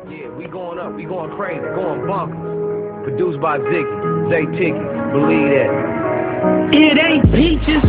Yeah, we going up, we going crazy, going bonkers. Produced by Ziggy, Zay Ticky, believe that. It ain't peaches,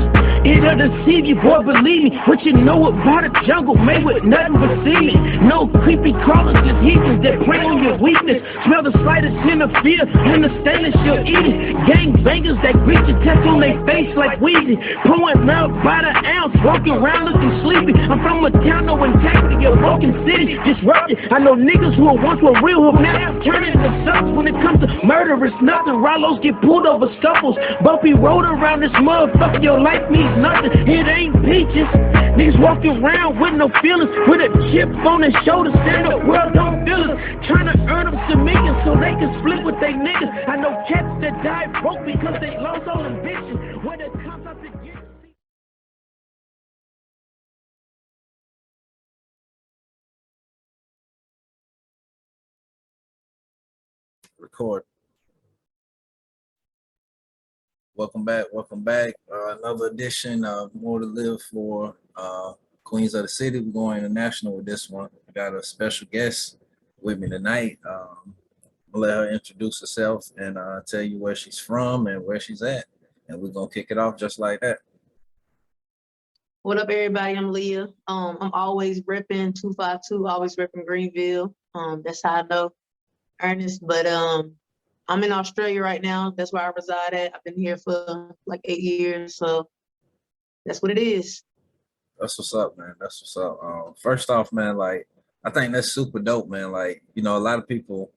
it'll deceive you, boy, believe me. What you know about a jungle made with nothing but semen. No creepy crawlers, just heathens that prey on your weakness. Smell the slightest hint of fear, and the stainless you'll eat it. Gang bangers that greet your test on their face like Weezy. Pouring milk by the ounce, walking around looking sleepy. I'm from a town, no integrity, a broken city, disrupted. I know niggas who once were real, who now turning into sucks. When it comes to murder, it's nothing. Rallos get pulled over scuffles. Bumpy road around this motherfucker, your life means nothing. It ain't peaches. Niggas walking around with no feelings, with a chip on their shoulder, saying the world don't feel us. Trying to earn them some millions so they can split with they niggas. I know cats that died broke because they lost all ambition. When it comes out to get Record. Welcome back. Another edition of More to Live for Queens of the City. We're going international with this one. I got a special guest with me tonight. I'll let her introduce herself and tell you where she's from and where she's at. And we're going to kick it off just like that. What up, everybody? I'm Leah. I'm always repping 252, always repping Greenville. That's how I know Ernest. But I'm in Australia right now. That's where I reside at. I've been here for like 8 years, so that's what it is. That's what's up, man. That's what's up. First off, man, like, I think that's super dope, man. Like, you know, a lot of people,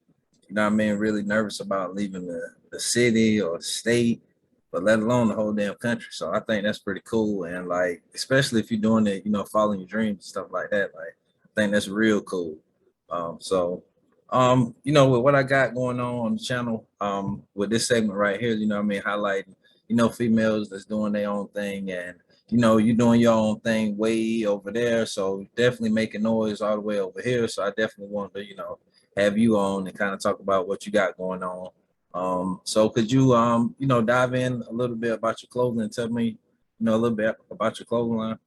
you know what I mean, really nervous about leaving the city or state, but let alone the whole damn country. So I think that's pretty cool. And like, especially if you're doing it, you know, following your dreams and stuff like that, like, I think that's real cool. You know, with what I got going on the channel, with this segment right here, you know what I mean, highlighting, you know, females that's doing their own thing, and you know, you're doing your own thing way over there, so definitely making noise all the way over here. So I definitely wanted to, you know, have you on and kind of talk about what you got going on. So could you, you know, dive in a little bit about your clothing and tell me, you know, a little bit about your clothing line?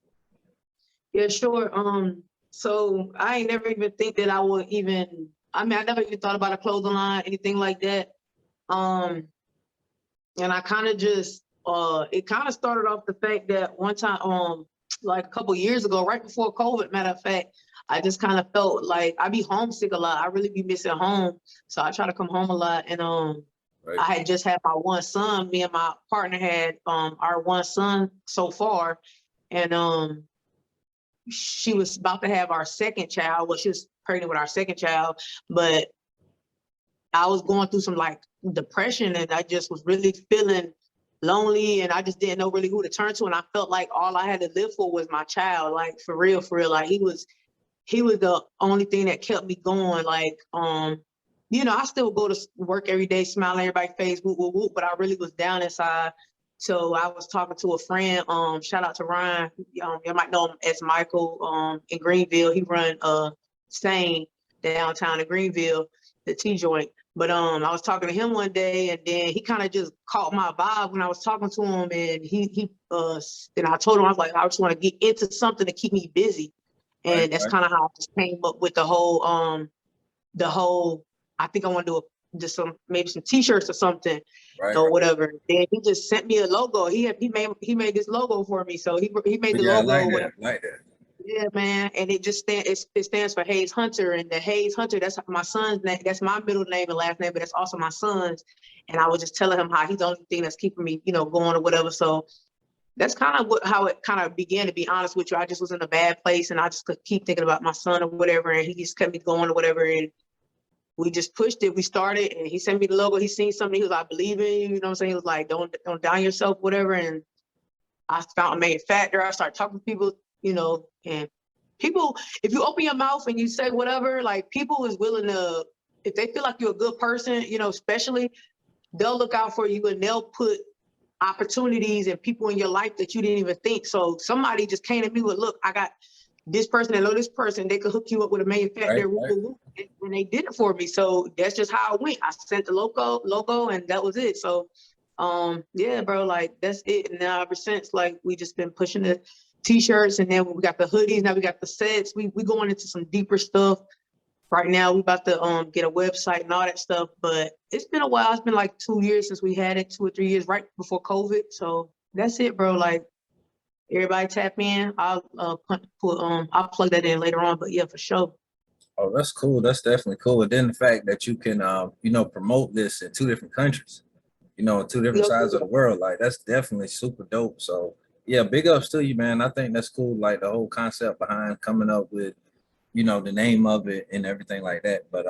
Yeah, sure. So I ain't never even think that I would even, I mean, I never even thought about a clothing line, anything like that. And I kind of just, it kind of started off the fact that one time, like a couple years ago, right before COVID, matter of fact, I just kind of felt like I be homesick a lot. I really be missing home. So I try to come home a lot. And Right. I had just had my one son. Me and my partner had our one son so far. And she was about to have our second child. Well, she was pregnant with our second child, but I was going through some like depression, and I just was really feeling lonely, and I just didn't know really who to turn to. And I felt like all I had to live for was my child, like for real. Like he was the only thing that kept me going. Like, you know, I still go to work every day, smiling everybody's face, whoop, whoop, whoop, but I really was down inside. So I was talking to a friend, shout out to Ryan, you might know him as Michael, in Greenville. He run Sane downtown in Greenville, the T joint. But I was talking to him one day, and then he kind of just caught my vibe when I was talking to him, and and I told him, I was like, I just want to get into something to keep me busy. And that's kind of how I just came up with the whole, I think I want to do just maybe some t-shirts or something, or whatever. Then he just sent me a logo. He made this logo for me. So he made the logo. I like that. Yeah, man. And it just stands for Hayes Hunter, and the Hayes Hunter, that's my son's name. That's my middle name and last name, but that's also my son's. And I was just telling him how he's the only thing that's keeping me, you know, going or whatever. So that's kind of how it kind of began, to be honest with you. I just was in a bad place, and I just could keep thinking about my son or whatever, and he just kept me going or whatever. And we just pushed it. We started, and he sent me the logo. He seen something. He was like, I believe in you. You know what I'm saying? He was like, don't down yourself, whatever. And I found a manufacturer. I started talking to people, you know, and people, if you open your mouth and you say whatever, like, people is willing to, if they feel like you're a good person, you know, especially, they'll look out for you, and they'll put opportunities and people in your life that you didn't even think. So somebody just came to me with, look, I got this person, I know this person, they could hook you up with a manufacturer, and they did it for me. So that's just how it went. I sent the logo, and that was it. So yeah, bro, like, that's it. And now ever since, like, we just been pushing it, t-shirts, and then we got the hoodies. Now we got the sets. We going into some deeper stuff. Right now, we about to get a website and all that stuff, but it's been a while. It's been like 2 years since we had it, 2 or 3 years, right before COVID. So that's it, bro. Like, everybody tap in. I'll I'll plug that in later on, but yeah, for sure. Oh, that's cool. That's definitely cool. And then the fact that you can, you know, promote this in 2 different countries, you know, 2 different Yep. sides of the world, like that's definitely super dope. So yeah, big ups to you, man. I think that's cool. Like the whole concept behind coming up with, you know, the name of it and everything like that. But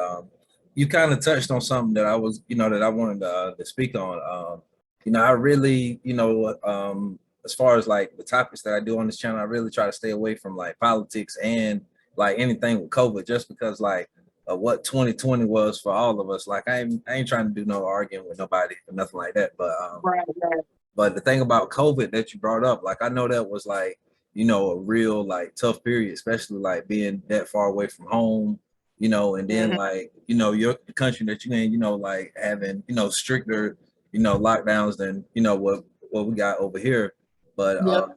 you kind of touched on something that I was, you know, that I wanted to speak on. You know, I really, you know, as far as like the topics that I do on this channel, I really try to stay away from like politics and like anything with COVID, just because like what 2020 was for all of us. Like I ain't trying to do no arguing with nobody or nothing like that. Right, right. But the thing about COVID that you brought up, like I know that was like, you know, a real like tough period, especially like being that far away from home, you know, and then Mhm. like, you know, your the country that you in, you know, like having, you know, stricter, you know, lockdowns than, you know, what we got over here. But Yep.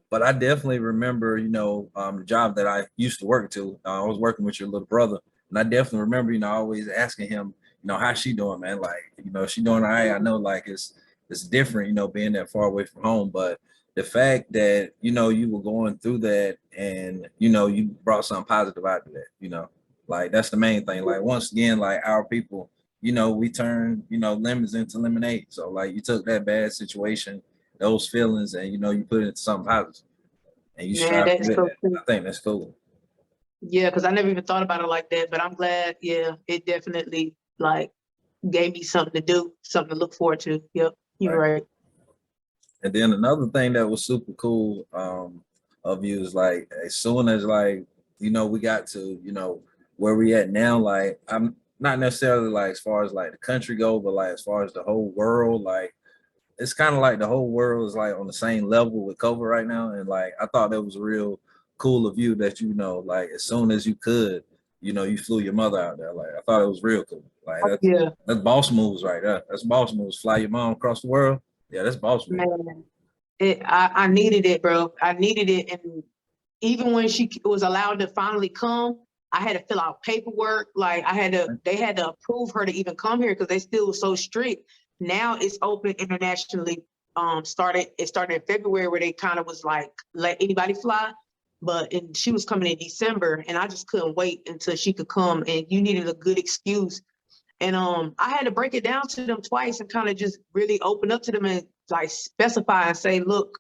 but I definitely remember, you know, the job that I used to work to. I was working with your little brother, and I definitely remember, you know, always asking him, you know, how's she doing, man? Like, you know, she doing all right. I know, like, it's different, you know, being that far away from home, but the fact that, you know, you were going through that and, you know, you brought something positive out of that, you know, like that's the main thing. Like, once again, like our people, you know, we turn, you know, lemons into lemonade. So like you took that bad situation, those feelings, and, you know, you put it into something positive and you Man, strive that's with so that. cool. I think that's cool. Yeah, because I never even thought about it like that, but I'm glad. Yeah, it definitely like gave me something to do, something to look forward to. Yep, you're Right. right. And then another thing that was super cool of you is like, as soon as like, you know, we got to, you know, where we at now, like I'm not necessarily like as far as like the country go, but like as far as the whole world, like it's kind of like the whole world is like on the same level with COVID right now. And like I thought that was real cool of you that, you know, like as soon as you could, you know, you flew your mother out there. Like I thought it was real cool. Like Oh, yeah, that's boss moves right there. That's boss moves. Fly your mom across the world. Yeah, that's boss moves. man. I needed it, bro. I needed it, and even when she was allowed to finally come, I had to fill out paperwork. Like they had to approve her to even come here because they still were so strict. Now it's open internationally. It started in February where they kind of was like let anybody fly, but she was coming in December, and I just couldn't wait until she could come. And you needed a good excuse. And I had to break it down to them twice and kind of just really open up to them and like specify and say, look,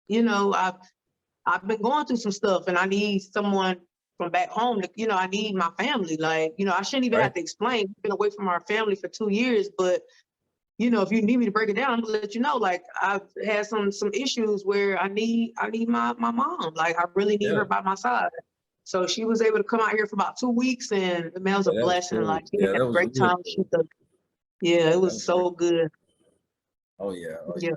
you know, I've been going through some stuff and I need someone from back home to, you know, I need my family. Like, you know, I shouldn't even Right. have to explain. We've been away from our family for 2 years, but you know, if you need me to break it down, I'm gonna let you know. Like I've had some issues where I need my mom. Like I really need Yeah. her by my side. So she was able to come out here for about 2 weeks, and the man was a Yeah, that was blessing. cool. Like she Yeah, had that a was great real time. cool. Yeah, it That was was great. so good. Oh yeah. Oh, Yeah.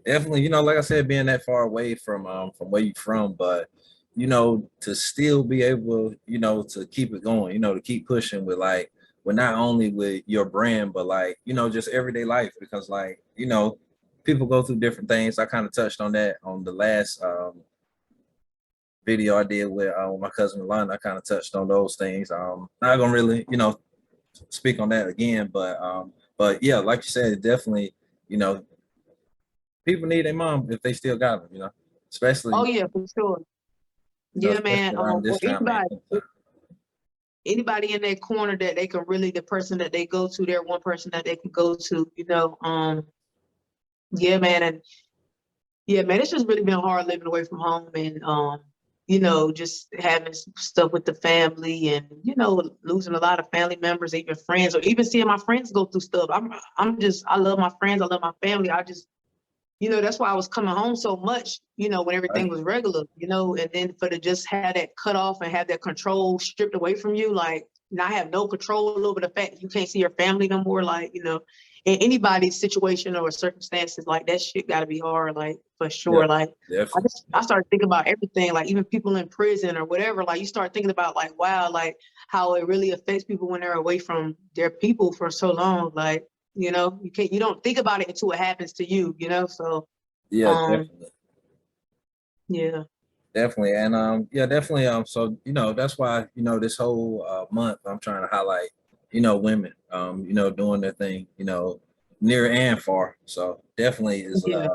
definitely, you know, like I said, being that far away from where you from, but you know, to still be able, you know, to keep it going, you know, to keep pushing with like with not only with your brand, but like, you know, just everyday life, because like, you know, people go through different things. I kind of touched on that on the last video I did with my cousin Lon. I kind of touched on those things. Not gonna really, you know, speak on that again, but yeah, like you said, definitely, you know, people need their mom if they still got them, you know, Oh especially, yeah, for sure. you know, Yeah, man. especially around Or this time. anybody in that corner that they can really, the person that they go to, they're one person that they can go to, you know. Yeah, man. And yeah, man, it's just really been hard living away from home and you know, just having stuff with the family and, you know, losing a lot of family members, even friends, or even seeing my friends go through stuff. I love my friends, I love my family. I just, you know, that's why I was coming home so much, you know, when everything Right. was regular, you know, and then for to just have that cut off and have that control stripped away from you, like not have no control over the fact that you can't see your family no more, like, you know, in anybody's situation or circumstances, like that shit gotta be hard, like for Yeah, sure. Like definitely. I started thinking about everything, like even people in prison or whatever, like you start thinking about like, wow, like how it really affects people when they're away from their people for so long. Like, you know, you don't think about it until it happens to you, you know? So Yeah, um, definitely. yeah. Definitely. And yeah, definitely. So that's why, this whole month I'm trying to highlight, women, doing their thing, near and far. So definitely Yeah.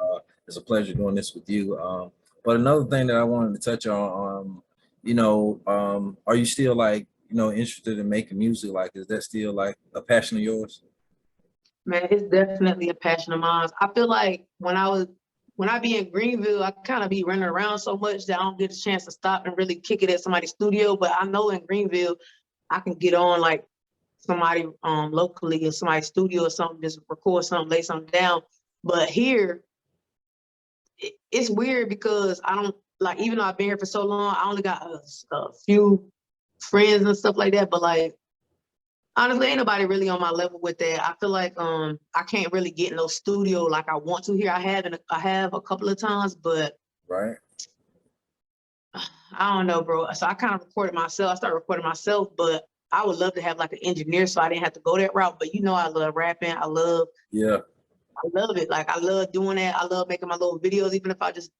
is a pleasure doing this with you. But another thing that I wanted to touch on, are you still like, interested in making music? Like, is that still like a passion of yours? Man, it's definitely a passion of mine. I feel like when I be in Greenville, I kind of be running around so much that I don't get a chance to stop and really kick it at somebody's studio. But I know in Greenville, I can get on like somebody locally in somebody's studio or something, just record something, lay something down. But here, it's weird because I don't like, even though I've been here for so long, I only got a few friends and stuff like that. But like, honestly, ain't nobody really on my level with that. I feel like I can't really get in no studio like I want to here. I have a couple of times, but Right. I don't know, bro. So I kind of recorded myself. I started recording myself, but I would love to have like an engineer so I didn't have to go that route. But I love rapping. Yeah. I love it. Like I love doing that. I love making my little videos, even if I just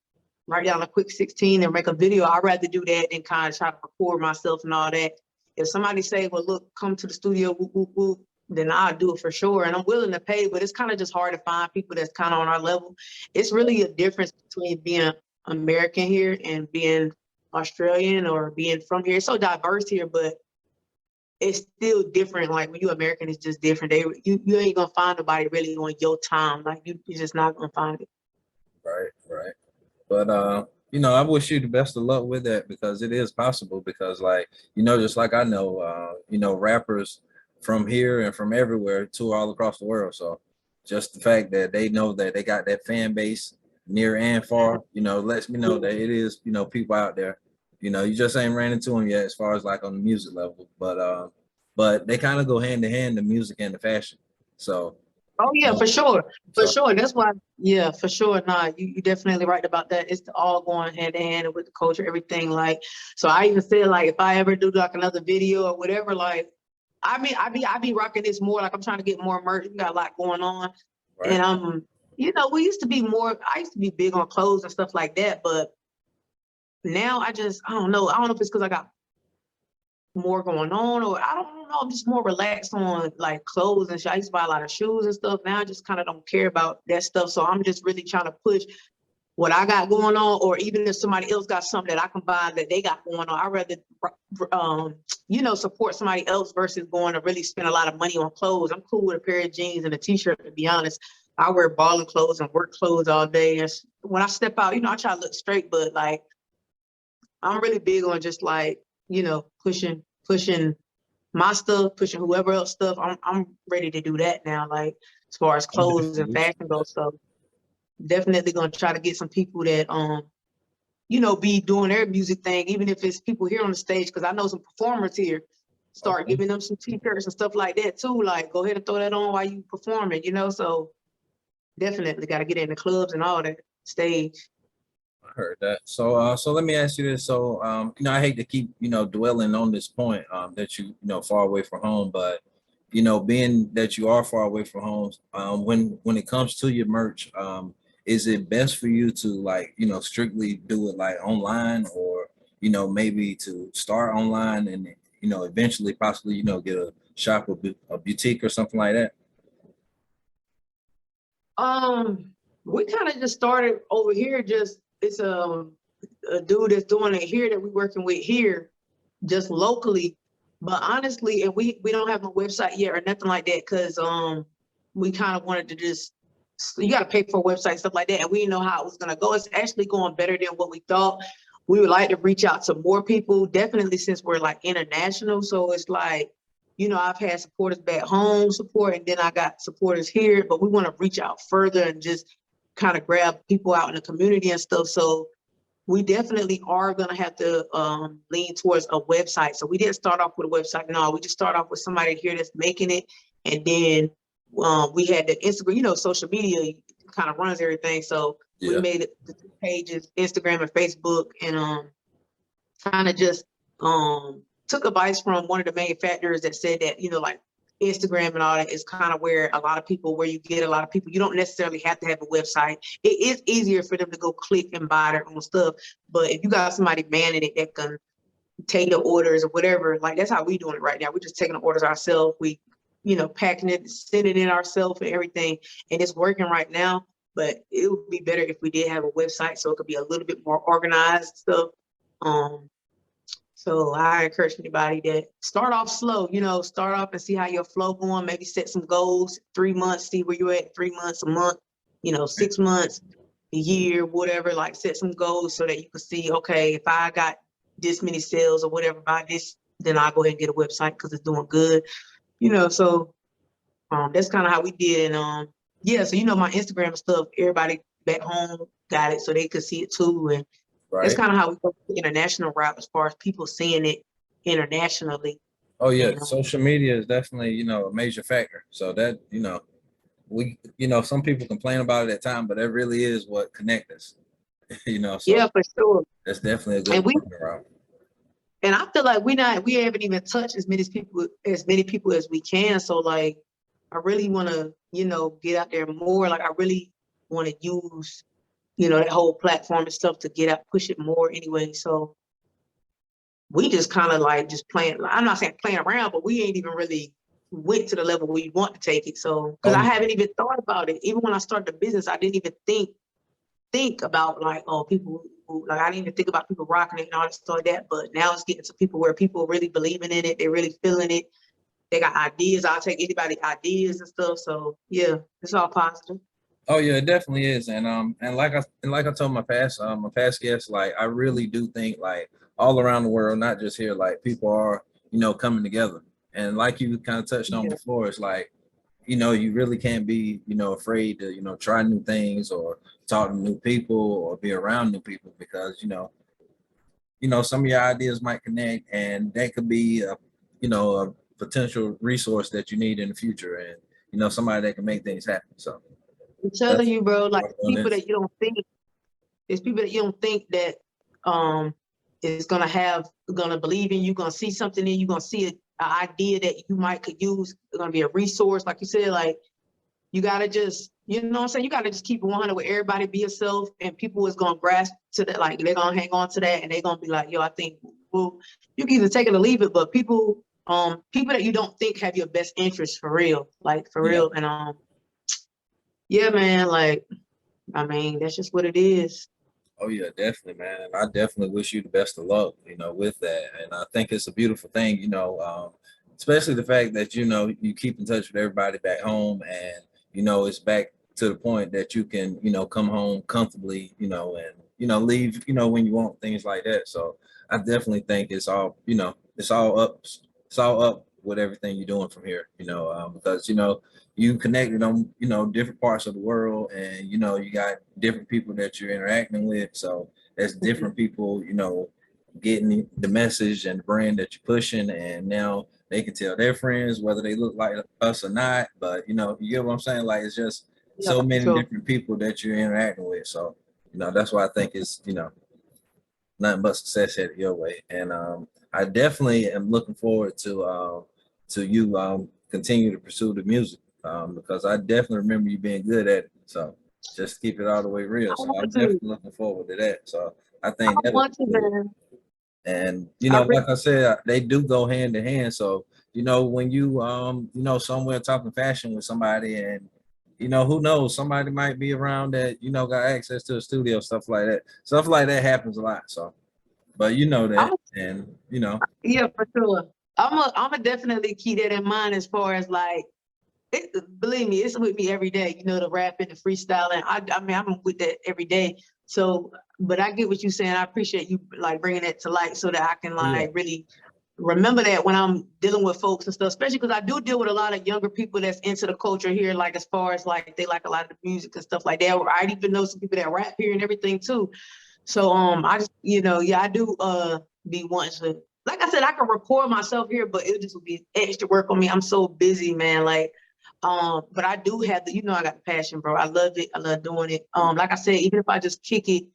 write down a quick 16 and make a video. I'd rather do that than kind of try to record myself and all that. If somebody say, well, look, come to the studio, whoop, whoop, whoop, then I'll do it for sure. And I'm willing to pay, but it's kind of just hard to find people that's kind of on our level. It's really a difference between being American here and being Australian or being from here. It's so diverse here, but it's still different. Like when you American, it's just different. You ain't gonna find nobody really on your time. Like you're just not gonna find it. Right. Right. But I wish you the best of luck with that because it is possible because like, just like I know, rappers from here and from everywhere tour all across the world. So just the fact that they know that they got that fan base near and far, lets me know that it is, people out there. You just ain't ran into them yet as far as like on the music level, but they kind of go hand in hand, the music and the fashion. So Oh yeah, for sure. For so sure. That's why, yeah, for sure. Nah, you definitely right about that. It's all going hand in hand with the culture, everything. Like, so I even said like if I ever do like another video or whatever, like I mean I be rocking this more. Like I'm trying to get more merch. We got a lot going on. right. And we used to be I used to be big on clothes and stuff like that, but now I don't know. I don't know if it's because I got more going on, or I don't know. I'm just more relaxed on like clothes and shit. I used to buy a lot of shoes and stuff. Now I just kind of don't care about that stuff. So I'm just really trying to push what I got going on, or even if somebody else got something that I can buy that they got going on, I'd rather, support somebody else versus going to really spend a lot of money on clothes. I'm cool with a pair of jeans and a t-shirt, to be honest. I wear balling clothes and work clothes all day. And when I step out, I try to look straight, but like, I'm really big on just like, pushing my stuff, pushing whoever else stuff. I'm ready to do that now. Like as far as I'm clothes and definitely fashion goes, so definitely gonna try to get some people that be doing their music thing, even if it's people here on the stage. Because I know some performers here. Start okay. giving them some t-shirts and stuff like that too. Like go ahead and throw that on while you performing. So definitely got to get in the clubs and all that stage. I heard that. So let me ask you this. So, I hate to keep, dwelling on this point, that far away from home, but, being that you are far away from home, when it comes to your merch, is it best for you to like, strictly do it like online or, maybe to start online and, eventually possibly, get a shop or a boutique or something like that? We kind of just started over here. Just it's a dude that's doing it here that we're working with here, just locally. But honestly, and we don't have a website yet or nothing like that because we kind of wanted to just you got to pay for a website stuff like that, and we didn't know how it was gonna go. It's actually going better than what we thought. We would like to reach out to more people, definitely since we're like international. So it's like, I've had supporters back home support, and then I got supporters here, but we want to reach out further and just kind of grab people out in the community and stuff. So we definitely are going to have to lean towards a website. So we didn't start off with a website. No, we just start off with somebody here that's making it. And then we had the Instagram, social media kind of runs everything. So we Yeah. made it the 2 pages, Instagram and Facebook, and kind of just took advice from one of the manufacturers that said that, like Instagram and all that is kind of where you get a lot of people. You don't necessarily have to have a website. It is easier for them to go click and buy their own stuff. But if you got somebody manning it that can take your orders or whatever, like that's how we doing it right now. We're just taking the orders ourselves. We, packing it, sending it ourselves and everything. And it's working right now. But it would be better if we did have a website so it could be a little bit more organized stuff. So I encourage anybody that start off slow, start off and see how your flow going, maybe set some goals, 3 months, see where you're at, 3 months, a month, 6 months, a year, whatever, like set some goals so that you can see, okay, if I got this many sales or whatever by this, then I'll go ahead and get a website because it's doing good, so that's kind of how we did. And yeah, so my Instagram and stuff, everybody back home got it so they could see it too. And that's kind of how we go the international route as far as people seeing it internationally. Oh yeah, social media is definitely, a major factor. So that, we, some people complain about it at times, but that really is what connects us. So yeah, for sure. That's definitely a good route. And I feel like we haven't even touched as many people as we can. So like, I really want to, get out there more. Like I really want to use that whole platform and stuff to get out, push it more anyway. So we just kind of like just playing, I'm not saying playing around, but we ain't even really went to the level we want to take it. So, cause I haven't even thought about it. Even when I started the business, I didn't even think about like, people who, like, I didn't even think about people rocking it and all that stuff like that. But now it's getting to people where people are really believing in it. They're really feeling it. They got ideas. I'll take anybody's ideas and stuff. So yeah, it's all positive. Oh yeah, it definitely is. And like I told my past guests, like I really do think like all around the world, not just here, like people are, coming together. And like you kind of touched on before, it's like, you really can't be, afraid to, try new things or talk to new people or be around new people because, some of your ideas might connect and that could be a potential resource that you need in the future and, somebody that can make things happen. So I'm telling you, bro, like people that you don't think, there's people that you don't think that is gonna believe in you, gonna see something in you, gonna see an idea that you could use, gonna be a resource, like you said, like you gotta just, you know what I'm saying? You gotta just keep it 100 with everybody, be yourself, and people is gonna grasp to that, like they're gonna hang on to that and they're gonna be like, yo, I think, well, you can either take it or leave it, but people that you don't think have your best interest for real, like for real. And yeah, man, like, I mean, that's just what it is. Oh yeah, definitely, man. I definitely wish you the best of luck, with that. And I think it's a beautiful thing, especially the fact that, you keep in touch with everybody back home and, it's back to the point that you can, come home comfortably, and, leave, when you want, things like that. So I definitely think it's all, it's all up with everything you're doing from here, because, you connected on, different parts of the world and, you got different people that you're interacting with. So there's different people, getting the message and the brand that you're pushing. And now they can tell their friends whether they look like us or not. But, you get what I'm saying? Like, it's just so many different people that you're interacting with. So, that's why I think it's, nothing but success headed your way. And I definitely am looking forward to you continue to pursue the music. Because I definitely remember you being good at it. So just keep it all the way real. So I'm definitely looking forward to that. So I think and like I said, they do go hand in hand. So when you somewhere talking fashion with somebody and who knows, somebody might be around that got access to a studio, stuff like that happens a lot. So but that and yeah, for sure. I'm definitely keep that in mind as far as like, believe me, it's with me every day, the rap and the freestyling. I mean, I'm with that every day. So, but I get what you're saying. I appreciate you like bringing that to light so that I can like really remember that when I'm dealing with folks and stuff, especially because I do deal with a lot of younger people that's into the culture here, like as far as like they like a lot of the music and stuff like that. I even know some people that rap here and everything too. So I just, I do be wanting to, like I said, I can record myself here, but it just would be extra work on me. I'm so busy, man. Like, but I do have the, I got the passion, bro. I love it. I love doing it. Like I said, even if I just kick it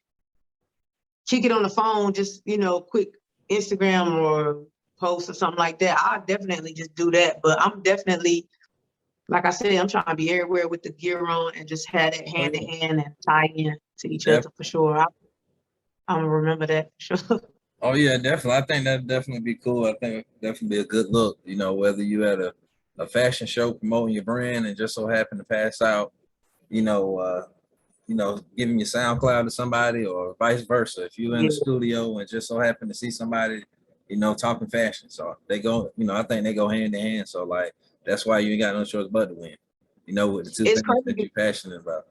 on the phone, just, quick Instagram or post or something like that, I definitely just do that. But I'm definitely, like I said, I'm trying to be everywhere with the gear on and just have it hand in hand and tie in to each other for sure. I'm gonna remember that for sure. Oh yeah, definitely. I think that'd definitely be cool. I think it'd definitely be a good look. You know, whether you at a fashion show promoting your brand and just so happen to pass out, you know, giving your SoundCloud to somebody or vice versa. If you're in the Yeah, studio and just so happen to see somebody, talking fashion, so they go, I think they go hand in hand. So like that's why you ain't got no choice but to win. With the two it's things that crazy. you're passionate about.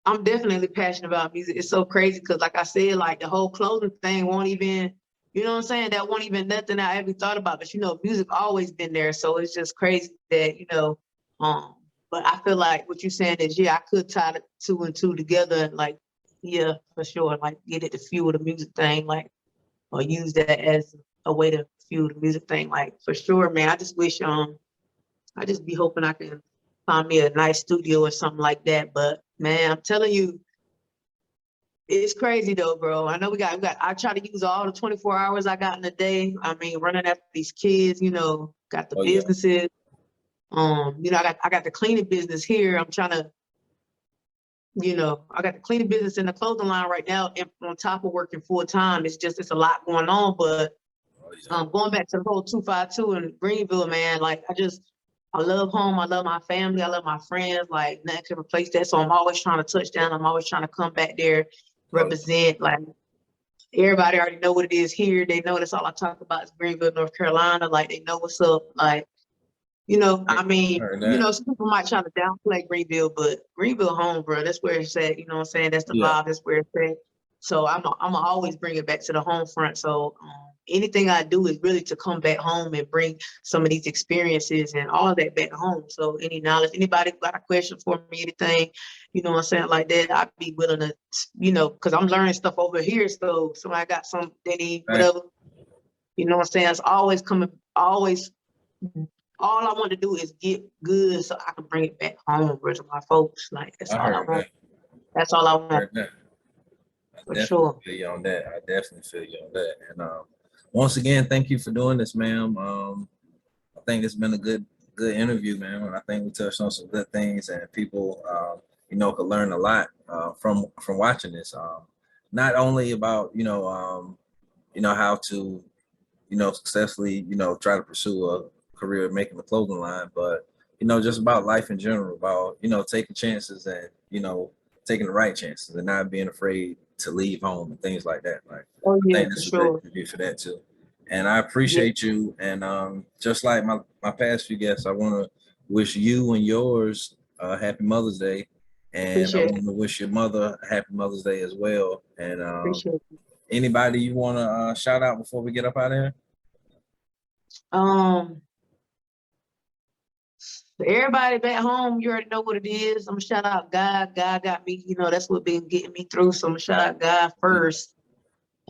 I'm definitely passionate about music. It's so crazy because, like I said, like the whole clothing thing won't even, you know what I'm saying? That won't even nothing I ever thought about. But music always been there. So it's just crazy that, but I feel like what you're saying is, yeah, I could tie the two and two together and like, yeah, for sure, like get it to fuel the music thing, like, or use that as a way to fuel the music thing, like for sure, man. I just wish, I just be hoping I can find me a nice studio or something like that. But man, I'm telling you, it's crazy though, bro. I know I try to use all the 24 hours I got in a day. I mean, running after these kids, got the Oh yeah. businesses. I got the cleaning business here. I'm trying to, I got the cleaning business in the clothing line right now, and on top of working full time. It's a lot going on. But Oh, yeah. going back to the whole 252 in Greenville, man, like I love home. I love my family. I love my friends. Like nothing can replace that. So I'm always trying to touch down. I'm always trying to come back there, represent. Like everybody already know what it is here. They know that's all I talk about is Greenville, North Carolina. Like they know what's up. Like, I mean, Heard that. some people might try to downplay Greenville, but Greenville home, bro, that's where it's at. You know what I'm saying? That's the Yeah. vibe. That's where it's at. So I'm always bring it back to the home front. So anything I do is really to come back home and bring some of these experiences and all of that back home. So any knowledge, anybody got a question for me, anything, you know what I'm saying, like that, I'd be willing to, because I'm learning stuff over here. So somebody got some, they need whatever, you know what I'm saying? It's always all I want to do is get good so I can bring it back home to my folks. Like that's all I want. That's all I want. Heard that. I For definitely sure. feel you on that. I definitely feel you on that. And once again, thank you for doing this, ma'am. I think it's been a good interview, man. I think we touched on some good things, and people, could learn a lot from watching this. Not only about how to successfully try to pursue a career making the clothing line, but just about life in general, about taking chances and taking the right chances and not being afraid to leave home and things like that. Like Oh I yeah, think for this is a great sure. interview for that too. And I Yeah, appreciate you. And just like my past few guests, I want to wish you and yours happy Mother's Day. And I appreciate want it. to wish your mother a happy Mother's Day as well. And Appreciate it. anybody you want to shout out before we get up out of here? Um, Everybody back home, you already know what it is. I'm gonna shout out God. God got me, that's what been getting me through. So I'm gonna shout out God first.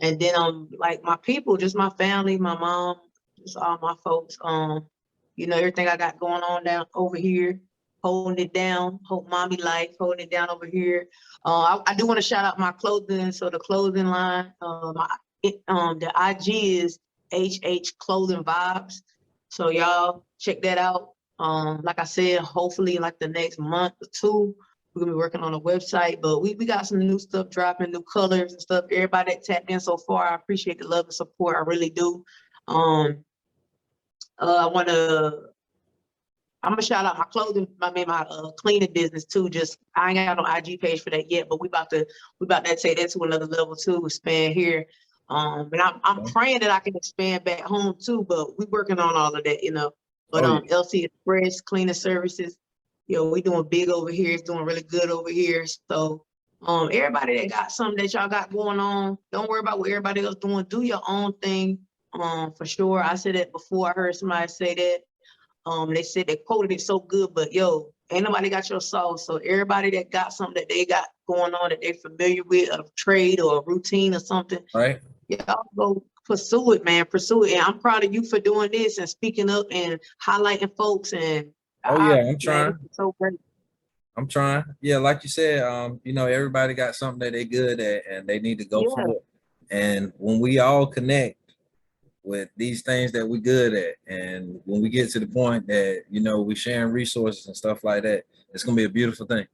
And then like my people, just my family, my mom, just all my folks. Everything I got going on down over here, holding it down, hope mommy life, holding it down over here. I do want to shout out my clothing. So the clothing line, the IG is HH Clothing Vibes. So y'all check that out. Like I said, hopefully like the next month or two, we're gonna be working on a website, but we got some new stuff dropping, new colors and stuff. Everybody that tapped in so far, I appreciate the love and support. I really do. I'm gonna shout out my clothing, my cleaning business too. Just I ain't got no IG page for that yet, but we about to take that to another level too, expand here. And I'm praying that I can expand back home too, but we working on all of that. But LC Express Cleaning Services, we doing big over here. It's doing really good over here. So everybody that got something that y'all got going on, don't worry about what everybody else doing. Do your own thing. For sure. I said that before. I heard somebody say that. They said they quoted it so good, but ain't nobody got your sauce. So everybody that got something that they got going on that they familiar with, a trade or a routine or something, Right. y'all go pursue it, man. Pursue it. And I'm proud of you for doing this and speaking up and highlighting folks. And I'm trying. Man, it's so great. I'm trying. Yeah, like you said, everybody got something that they good at and they need to go for it. And when we all connect, with these things that we good at. And when we get to the point that, you know, we sharing resources and stuff like that, it's gonna be a beautiful thing.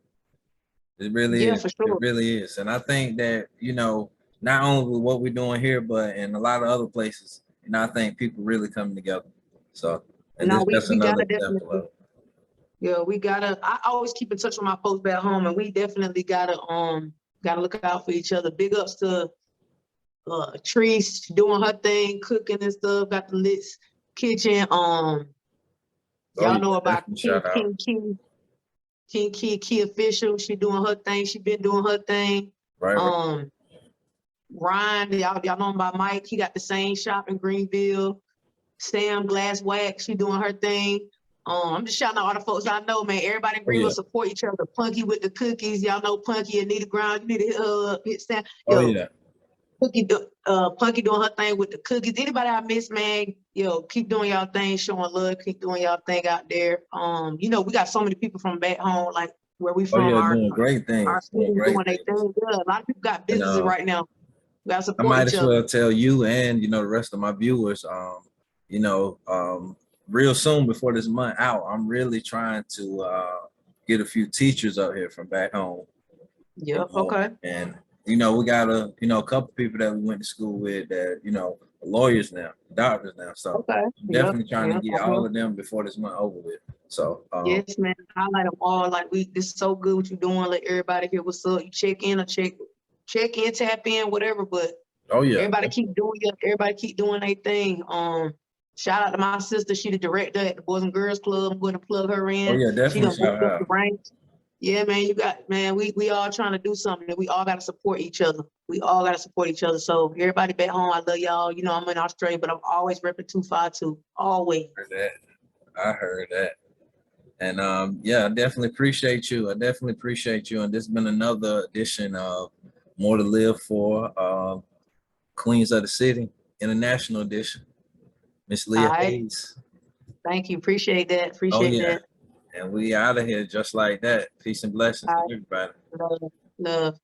It really Yeah, is. for It sure. really is. And I think that, you know, not only with what we're doing here, but in a lot of other places, you know, I think people really coming together. So, and No, this that's we another gotta example definitely, of it. yeah, we gotta, I always keep in touch with my folks back home, and we definitely gotta look out for each other. Big ups to Trees doing her thing, cooking and stuff, got the Lit's kitchen. Oh Y'all yeah, know about definitely shout out. King Key official. She doing her thing. She been doing her thing. Right, right. Ryan, y'all know about Mike. He got the same shop in Greenville. Sam Glass Wax, she doing her thing. I'm just shouting out all the folks I know, man. Everybody in Oh yeah. Greenville support each other. Punky with the cookies. Y'all know Punky, Anita Ground. You need to hit her up, hit Sam. Oh Yo, yeah. Punky doing her thing with the cookies. Anybody I miss, man, yo, keep doing y'all thing, showing love, keep doing y'all thing out there. You know, we got so many people from back home, like where we Oh from, yeah, our doing great things. Doing students great doing their things. thing. Yeah, a lot of people got And businesses right now. We gotta I support might each as other. well tell you and, you know, the rest of my viewers, you know, real soon before this month out, I'm really trying to get a few teachers up here from back home. Yeah, You know, okay. and you know, we got a couple people that we went to school with that, you know, are lawyers now, doctors now. So Okay. I'm definitely trying to Yep, get all of them before this month over with. So yes, man. Highlight them all. Like this is so good what you doing. Let everybody hear what's up. You check in or check in, tap in, whatever. But oh yeah. everybody keep doing their thing. Shout out to my sister. She the director at the Boys and Girls Club. I'm going to plug her in. Oh yeah, She definitely done shout moved up the out. ranks. Yeah, man, we all trying to do something, and we all gotta support each other. We all gotta support each other. So everybody back home, I love y'all. You know, I'm in Australia, but I'm always repping 252. Always. Heard that. I heard that. And yeah, I definitely appreciate you. I definitely appreciate you. And this has been another edition of More to Live For, Queens of the City, International Edition. Miss Leah All right. Hayes. Thank you. Appreciate that. Oh Appreciate yeah. that. And we out of here just like that. Peace and blessings All to everybody. right. Love.